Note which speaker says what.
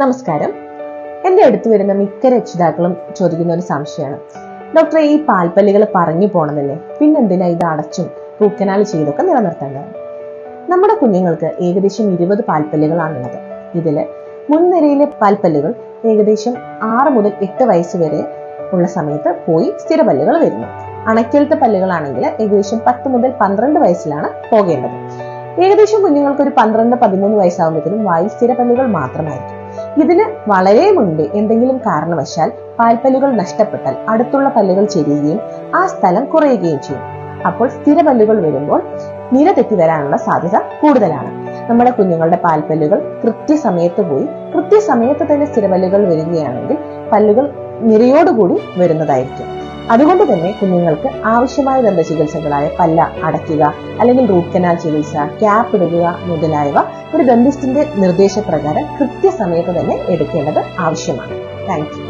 Speaker 1: നമസ്കാരം. എന്റെ അടുത്ത് വരുന്ന മിക്ക രക്ഷിതാക്കളും ചോദിക്കുന്ന ഒരു സംശയമാണ്, ഡോക്ടറെ ഈ പാൽപ്പല്ലുകൾ പറഞ്ഞു പോണമെന്നല്ലേ, പിന്നെന്തിനാ ഇത് അടച്ചും റൂട്ട് കനാൽ ചെയ്തൊക്കെ നിലനിർത്തേണ്ടത്? നമ്മുടെ കുഞ്ഞുങ്ങൾക്ക് ഏകദേശം 20 പാൽപ്പല്ലുകളാണുള്ളത്. ഇതില് മുൻനിരയിലെ പാൽപ്പല്ലുകൾ ഏകദേശം 6 മുതൽ 8 വയസ്സ് വരെ ഉള്ള സമയത്ത് പോയി സ്ഥിരപല്ലുകൾ വരുന്നു. അണയ്ക്കലത്തെ പല്ലുകളാണെങ്കിൽ ഏകദേശം 10 മുതൽ 12 വയസ്സിലാണ് പോകേണ്ടത്. ഏകദേശം കുഞ്ഞുങ്ങൾക്ക് ഒരു 12-13 വയസ്സാകുമ്പോഴത്തേനും വായിൽ സ്ഥിരപല്ലുകൾ മാത്രമായിരിക്കും. ഇതിന് വളരെ മുൻപേ എന്തെങ്കിലും കാരണവശാൽ പാൽപ്പല്ലുകൾ നഷ്ടപ്പെട്ടാൽ അടുത്തുള്ള പല്ലുകൾ ചെരിയുകയും ആ സ്ഥലം കുറയുകയും ചെയ്യും. അപ്പോൾ സ്ഥിരപല്ലുകൾ വരുമ്പോൾ നിര തെറ്റി വരാനുള്ള സാധ്യത കൂടുതലാണ്. നമ്മുടെ കുഞ്ഞുങ്ങളുടെ പാൽപ്പല്ലുകൾ കൃത്യസമയത്ത് പോയി കൃത്യസമയത്ത് തന്നെ സ്ഥിരപല്ലുകൾ വരികയാണെങ്കിൽ പല്ലുകൾ നിരയോടുകൂടി വരുന്നതായിരിക്കും. അതുകൊണ്ട് തന്നെ കുഞ്ഞുങ്ങൾക്ക് ആവശ്യമായ ദന്ത ചികിത്സകളായ പല്ല അടയ്ക്കുക, അല്ലെങ്കിൽ റൂട്ട് കനാൽ ചികിത്സ, ക്യാപ്പ് ഇടുക മുതലായവ ഒരു ദന്തിസ്റ്റിന്റെ നിർദ്ദേശപ്രകാരം കൃത്യസമയത്ത് തന്നെ എടുക്കേണ്ടത് ആവശ്യമാണ്. Thank you.